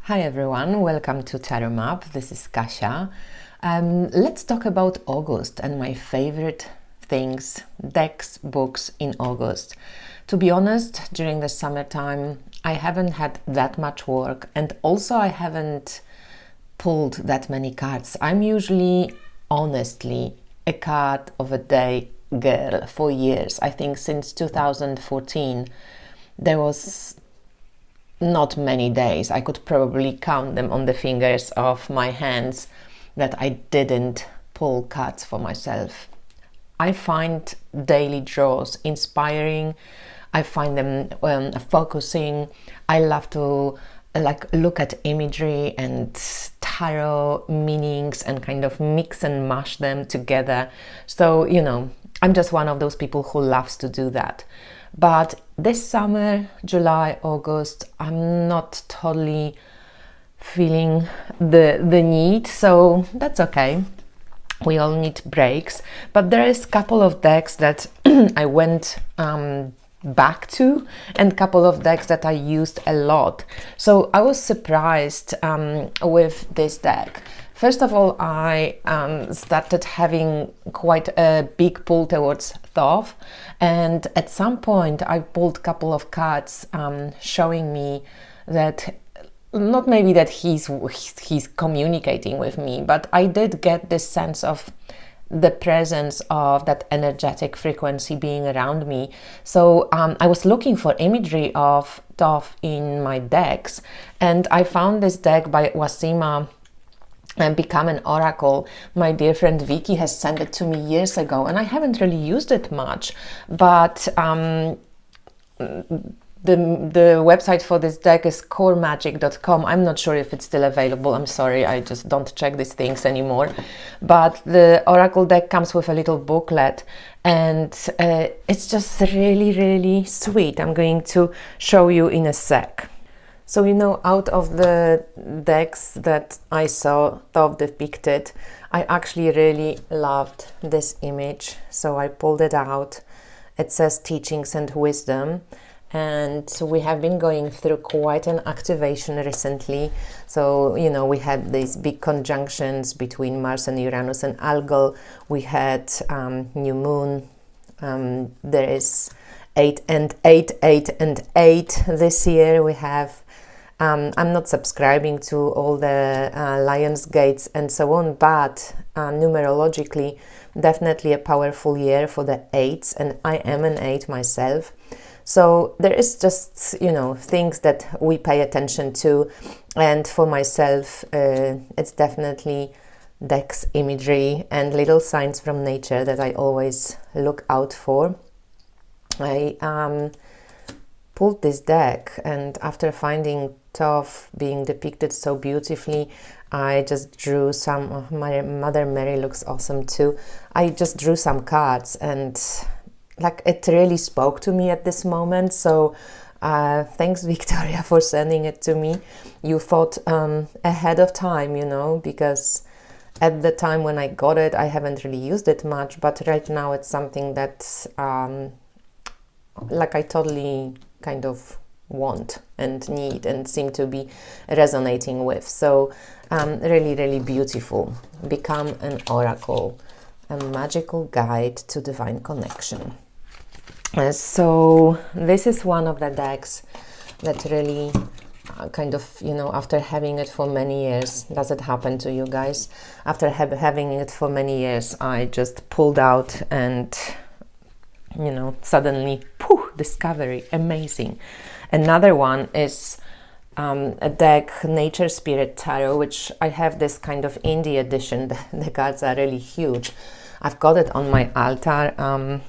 Hi everyone, welcome to Tarot Map. This is Kasia. Let's talk about August and my favorite things, decks, books in August. To be honest, during the summertime, I haven't had that much work, and also I haven't pulled that many cards. I'm usually, honestly, a card of a day girl for years. I think since 2014, there was not many days. I could probably count them on the fingers of my hands that I didn't pull cards for myself. I find daily draws inspiring. I find them focusing. I love to look at imagery and tarot meanings and kind of mix and mash them together. So, I'm just one of those people who loves to do that. But this summer, July, August, I'm not totally feeling the need, so that's okay. We all need breaks. But there is a couple of decks that I went back to, and a couple of decks that I used a lot. So I was surprised with this deck. First of all, I started having quite a big pull towards Thoth, and at some point I pulled a couple of cards showing me that not maybe that he's communicating with me, but I did get this sense of the presence of that energetic frequency being around me. So I was looking for imagery of Thoth in my decks, and I found this deck by Wasima and Become an Oracle. My dear friend Vicky has sent it to me years ago, and I haven't really used it much, but the website for this deck is coremagic.com. I'm not sure if it's still available. I'm sorry, I just don't check these things anymore. But the Oracle deck comes with a little booklet, and it's just really, really sweet. I'm going to show you in a sec. So, out of the decks that I saw Thoth depicted, I actually really loved this image. So I pulled it out. It says Teachings and Wisdom. And we have been going through quite an activation recently. So, we had these big conjunctions between Mars and Uranus and Algol. We had new moon. There is 8 and 8, 8 and 8 this year. We have I'm not subscribing to all the Lions Gates and so on, but numerologically, definitely a powerful year for the 8s, and I am an 8 myself. So there is just, things that we pay attention to, and for myself, it's definitely decks imagery and little signs from nature that I always look out for. I pulled this deck, and after finding Thoth being depicted so beautifully, I just drew some. My Mother Mary looks awesome too. I just drew some cards, and it really spoke to me at this moment. So thanks, Victoria, for sending it to me. You thought ahead of time, because at the time when I got it, I haven't really used it much, but right now it's something that I totally kind of want and need and seem to be resonating with. So really, really beautiful. Become an Oracle, a magical guide to divine connection. So this is one of the decks that really kind of, after having it for many years, does it happen to you guys? After having it for many years, I just pulled out and suddenly, poof, discovery, amazing. Another one is a deck, Nature Spirit Tarot, which I have this kind of indie edition. The cards are really huge. I've got it on my altar. I'm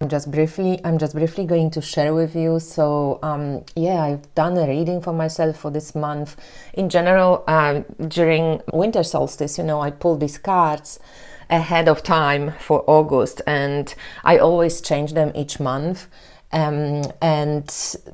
just briefly going to share with you. So I've done a reading for myself for this month. In general, during winter solstice, I pull these cards ahead of time for August, and I always change them each month. And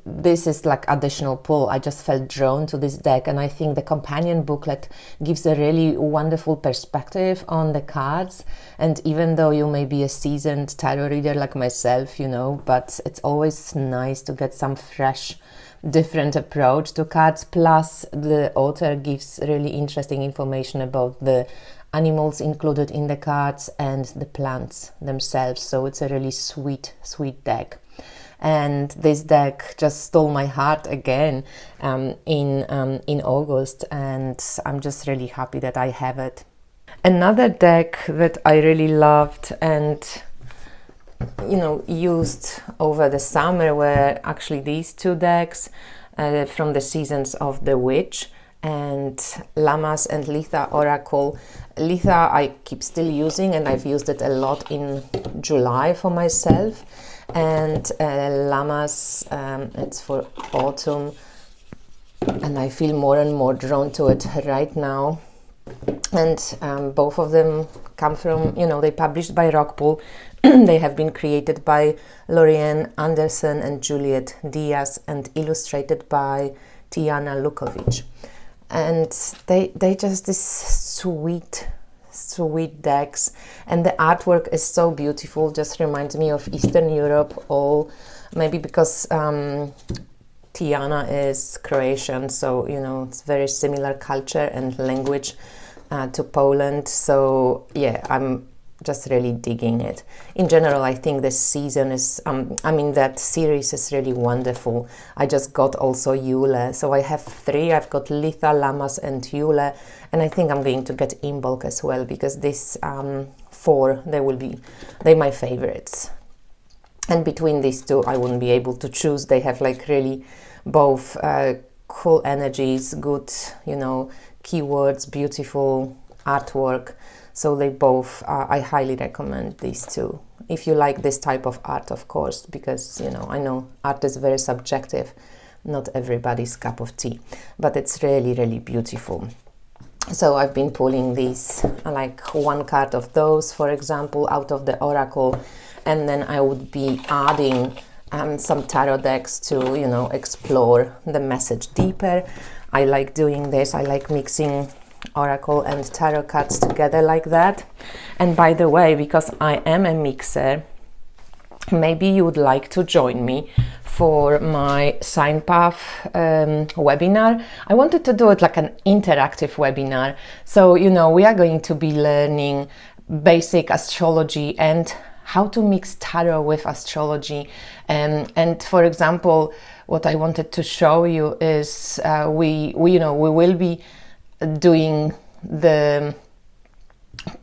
this is additional pull. I just felt drawn to this deck, and I think the companion booklet gives a really wonderful perspective on the cards. And even though you may be a seasoned tarot reader like myself, but it's always nice to get some fresh different approach to cards, plus the author gives really interesting information about the animals included in the cards and the plants themselves. So it's a really sweet deck. And this deck just stole my heart again in August, and I'm just really happy that I have it. Another deck that I really loved and used over the summer were actually these two decks from the Seasons of the Witch, and Lammas and Litha Oracle. Litha I keep still using, and I've used it a lot in July for myself, and Lammas, it's for autumn, and I feel more and more drawn to it right now. And both of them come from, they published by Rockpool. They have been created by Lorianne Anderson and Juliet Diaz and illustrated by Tiana Lukovic. And they just this sweet decks, and the artwork is so beautiful, just reminds me of Eastern Europe, all maybe because Tiana is Croatian, so it's very similar culture and language to Poland. So yeah, I'm just really digging it. In general, I think this season is, that series is really wonderful. I just got also Yule, so I have 3. I've got Litha, Lammas and Yule, and I think I'm going to get Imbolc as well, because these 4, they're my favorites. And between these two, I wouldn't be able to choose. They have like really both cool energies, good, keywords, beautiful artwork. So they both, I highly recommend these two. If you like this type of art, of course, because, I know art is very subjective, not everybody's cup of tea, but it's really, really beautiful. So I've been pulling these, like 1 card of those, for example, out of the Oracle, and then I would be adding some tarot decks to, explore the message deeper. I like doing this. I like mixing Oracle and tarot cards together like that. And by the way, because I am a mixer, maybe you would like to join me for my Sign Path webinar. I wanted to do it like an interactive webinar. So, we are going to be learning basic astrology and how to mix tarot with astrology. And for example, what I wanted to show you is we will be doing the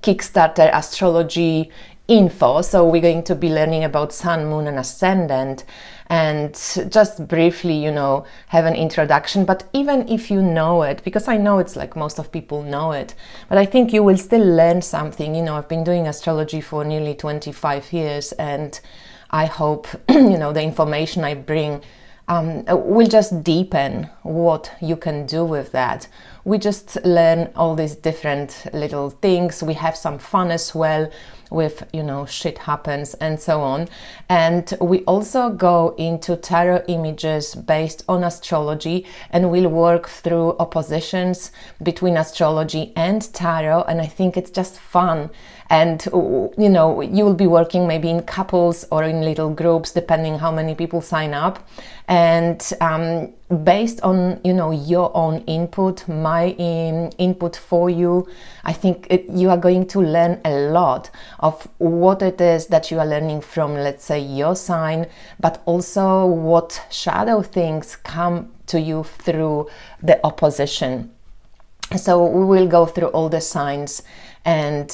Kickstarter astrology info. So we're going to be learning about Sun, Moon and Ascendant, and just briefly, have an introduction. But even if you know it, because I know it's like most of people know it, but I think you will still learn something. I've been doing astrology for nearly 25 years, and I hope, the information I bring will just deepen what you can do with that. We just learn all these different little things. We have some fun as well with, shit happens and so on. And we also go into tarot images based on astrology, and we'll work through oppositions between astrology and tarot. And I think it's just fun. And, you will be working maybe in couples or in little groups, depending how many people sign up. And based on, your own input, my input for you, I think you are going to learn a lot of what it is that you are learning from, let's say, your sign, but also what shadow things come to you through the opposition. So we will go through all the signs, and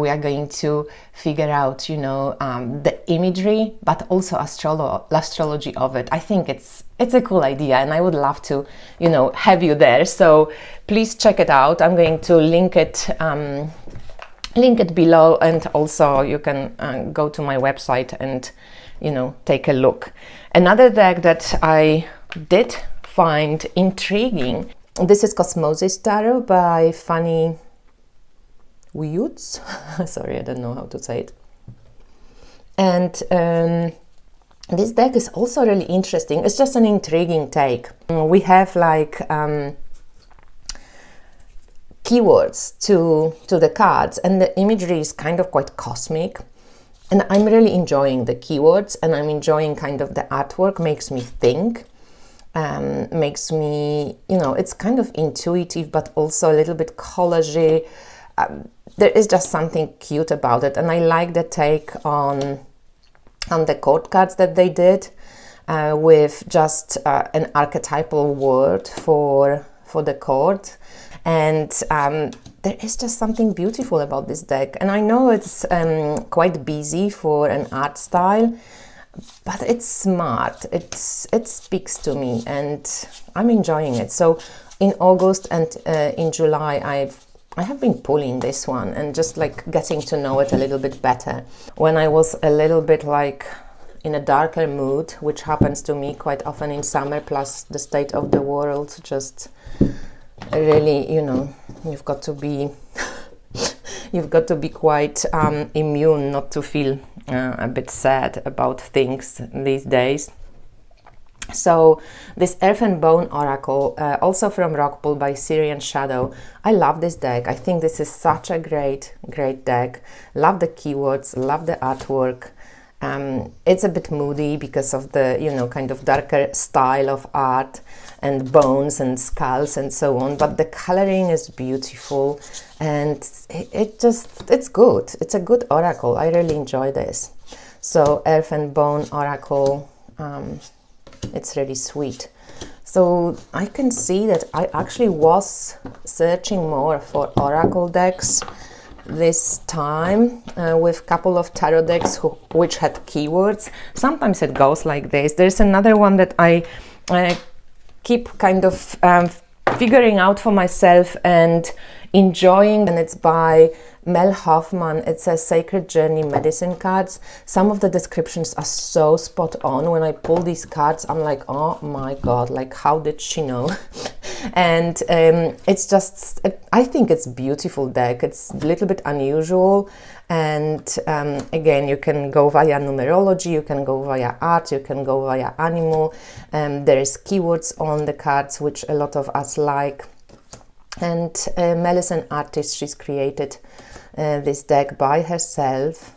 we are going to figure out, the imagery, but also astrology of it. I think it's a cool idea, and I would love to, have you there. So please check it out. I'm going to link it below, and also you can go to my website and, take a look. Another deck that I did find intriguing. This is Cosmosis Tarot by Fanny Woods. Sorry, I don't know how to say it. And this deck is also really interesting. It's just an intriguing take. We have like keywords to the cards, and the imagery is kind of quite cosmic. And I'm really enjoying the keywords, and I'm enjoying kind of the artwork, makes me think. makes me, you know, it's kind of intuitive, but also a little bit collagey. There is just something cute about it, and I like the take on the chord cards that they did, with just an archetypal word for the chord. And there is just something beautiful about this deck. And I know it's quite busy for an art style, but it's smart. It speaks to me, and I'm enjoying it. So in August and in July, I have been pulling this one and just like getting to know it a little bit better. When I was a little bit like in a darker mood, which happens to me quite often in summer, plus the state of the world, just really, you know, you've got to be quite immune not to feel a bit sad about things these days. So this Earth and Bone Oracle, also from Rockpool by Syrian Shadow. I love this deck. I think this is such a great deck. Love the keywords, love the artwork. It's a bit moody because of the, you know, kind of darker style of art and bones and skulls and so on, but the coloring is beautiful, and it's good. It's a good oracle. I really enjoy this. So Earth and Bone Oracle, it's really sweet. So I can see that I actually was searching more for oracle decks this time, with a couple of tarot decks which had keywords. Sometimes it goes like this. There's another one that I keep kind of figuring out for myself and enjoying, and it's by Mel Hoffman. It's a Sacred Journey Medicine cards. Some of the descriptions are so spot on. When I pull these cards, I'm like, oh my god, like how did she know? And it's just, I think it's a beautiful deck. It's a little bit unusual, and again, you can go via numerology, you can go via art, you can go via animal. There is keywords on the cards, which a lot of us like. And Mel is an artist. She's created this deck by herself.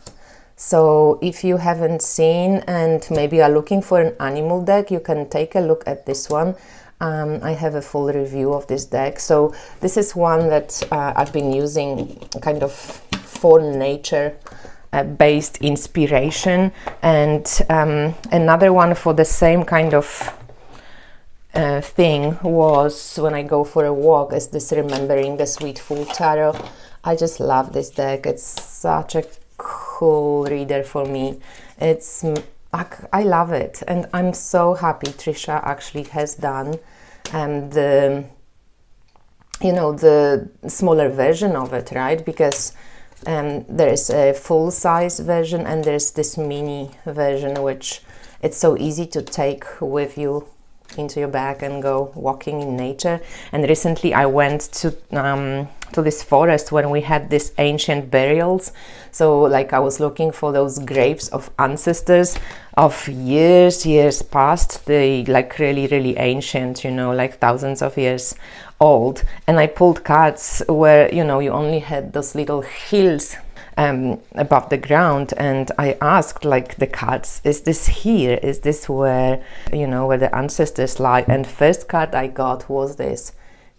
So if you haven't seen and maybe are looking for an animal deck, you can take a look at this one. I have a full review of this deck. So this is one that I've been using kind of for nature based inspiration, and another one for the same kind of thing was when I go for a walk, is this Remembering the Sweet Fool Tarot. I just love this deck. It's such a cool reader for me. I love it, and I'm so happy Trisha actually has done the, you know, the smaller version of it, right? Because there is a full-size version and there's this mini version, which it's so easy to take with you into your bag and go walking in nature. And recently I went to this forest when we had these ancient burials. So like I was looking for those graves of ancestors of years past. They like really ancient, you know, like thousands of years old. And I pulled cards where, you know, you only had those little hills above the ground, and I asked like the cards, is this here? Is this where, you know, where the ancestors lie? And first card I got was this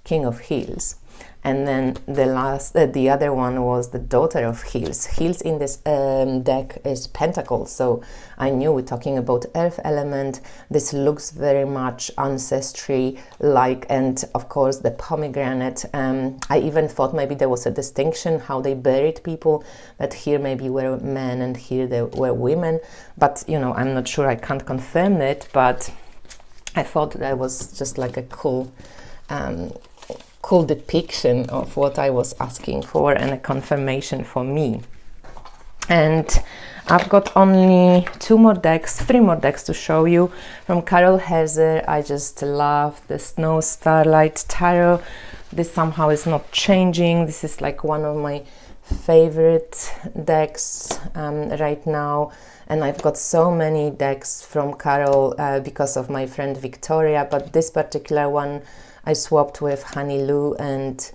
King of Heels, and then the other one was the Daughter of Heels. Heels in this deck is Pentacles, so I knew we're talking about earth element. This looks very much ancestry like, and of course the pomegranate. I even thought maybe there was a distinction how they buried people, that here maybe were men and here they were women, but you know, I'm not sure, I can't confirm it, but I thought that was just like a cool depiction of what I was asking for, and a confirmation for me. And I've got only three more decks to show you from Carol Hazer. I just love the Snow Starlight Tarot. This somehow is not changing. This is like one of my favorite decks right now, and I've got so many decks from Carol because of my friend Victoria, but this particular one I swapped with Honey Lou, and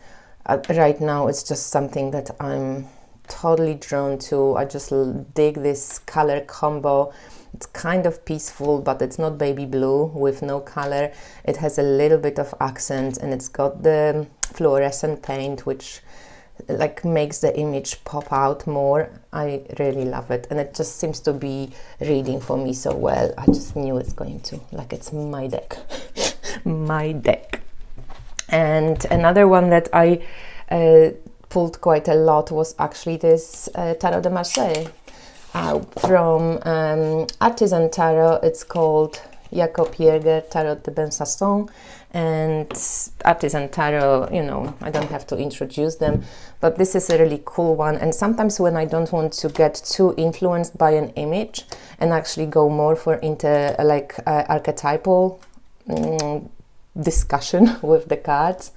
right now it's just something that I'm totally drawn to. I just dig this color combo. It's kind of peaceful, but it's not baby blue with no color. It has a little bit of accent, and it's got the fluorescent paint, which like makes the image pop out more. I really love it, and it just seems to be reading for me so well. I just knew it's going to, like, it's my deck. My deck. And another one that I pulled quite a lot was actually this Tarot de Marseille from Artisan Tarot. It's called Jacob Jäger Tarot de Besançon, and Artisan Tarot, you know, I don't have to introduce them, but this is a really cool one. And sometimes when I don't want to get too influenced by an image and actually go more for into like archetypal discussion with the cards,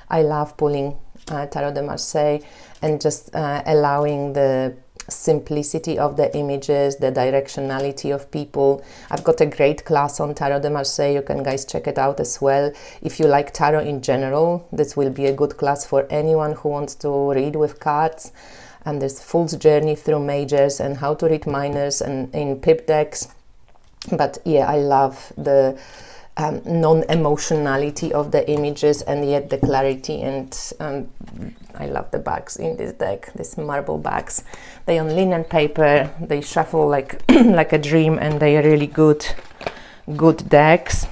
I love pulling Tarot de Marseille and just allowing the simplicity of the images, the directionality of people. I've got a great class on Tarot de Marseille. You can guys check it out as well. If you like tarot in general, this will be a good class for anyone who wants to read with cards. And there's Fool's Journey through majors and how to read minors and in pip decks. But yeah, I love the non-emotionality of the images and yet the clarity, and I love the bags in this deck, these marble bags. They on linen paper, they shuffle like like a dream, and they are really good decks.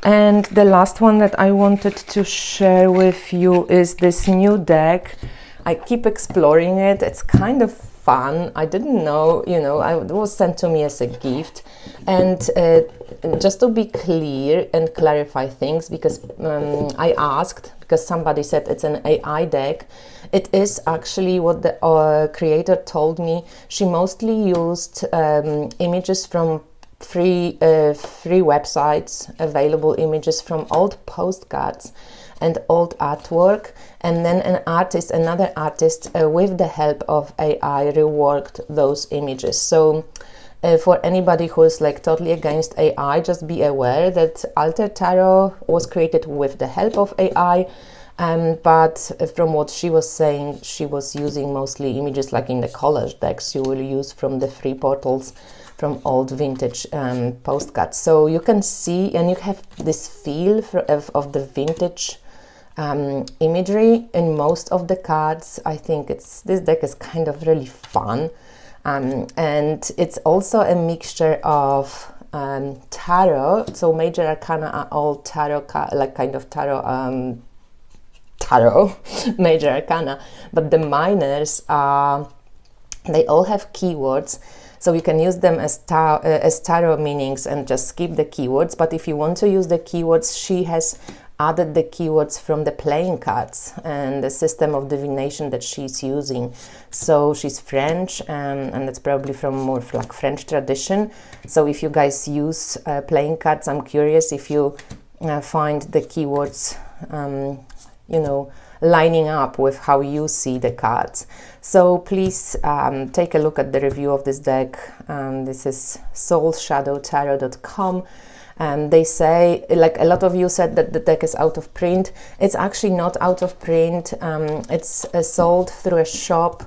And the last one that I wanted to share with you is this new deck. I keep exploring it. It's kind of fun. I didn't know, you know, it was sent to me as a gift. And just to be clear and clarify things, because I asked, because somebody said it's an AI deck. It is actually what the creator told me. She mostly used images from free websites, available images from old postcards and old artwork, and then another artist with the help of AI reworked those images. So for anybody who is like totally against AI, just be aware that Alter Tarot was created with the help of AI, but from what she was saying, she was using mostly images like in the collage decks you will use from the free portals, from old vintage postcards. So you can see, and you have this feel of the vintage imagery in most of the cards. I think this deck is kind of really fun, and it's also a mixture of tarot. So major arcana are all tarot, like kind of tarot, major arcana, but the minors are, they all have keywords. So you can use them as tarot meanings and just skip the keywords. But if you want to use the keywords, she has added the keywords from the playing cards and the system of divination that she's using. So she's French, and it's probably from more like French tradition. So if you guys use playing cards, I'm curious if you find the keywords, you know, lining up with how you see the cards. So please take a look at the review of this deck. This is soulshadowtarot.com. They say, like a lot of you said that the deck is out of print. It's actually not out of print. It's sold through a shop,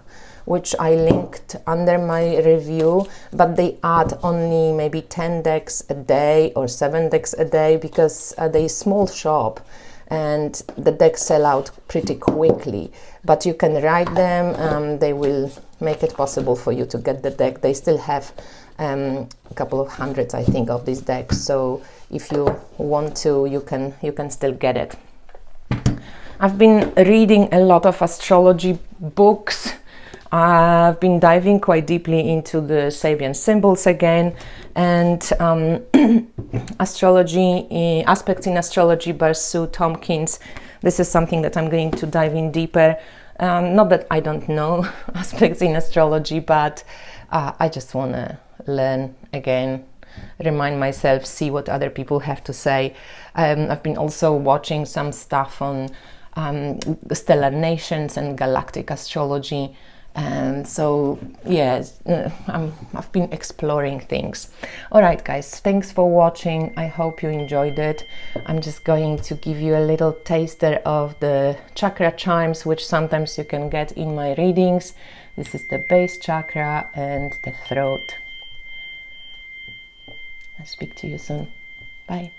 which I linked under my review, but they add only maybe 10 decks a day or 7 decks a day, because they're a small shop and the decks sell out pretty quickly. But you can write them, they will make it possible for you to get the deck. They still have a couple of hundreds, I think, of these decks. So if you want to, you can still get it. I've been reading a lot of astrology books. I've been diving quite deeply into the Sabian symbols again, and astrology, aspects in astrology by Sue Tompkins. This is something that I'm going to dive in deeper. Not that I don't know aspects in astrology, but I just want to learn again, remind myself, see what other people have to say. I've been also watching some stuff on stellar nations and galactic astrology. And so, yeah, I've been exploring things. All right, guys, thanks for watching. I hope you enjoyed it. I'm just going to give you a little taster of the chakra chimes, which sometimes you can get in my readings. This is the base chakra and the throat. I'll speak to you soon. Bye.